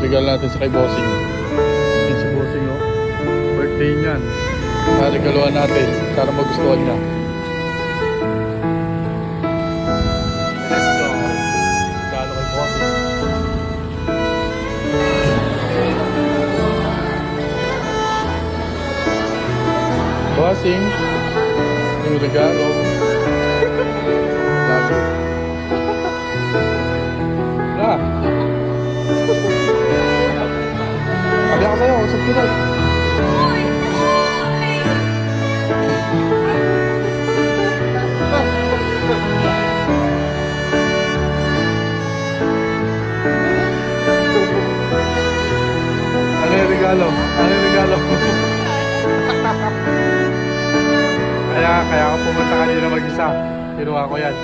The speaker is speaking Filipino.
Regalo natin sa kay Bossing. Yun si Bossing, oh. Birthday niyan. Regaluhan natin para magustuhan niya. Let's go. Regalo kay Bossing. Bossing, yung regalo. Lagi. Wala. Sabi ako sa'yo, usap ko na. Ano yung regalo? Ano yung regalo? Kaya ako pumunta kanina mag-isa. Kinuha ko yan.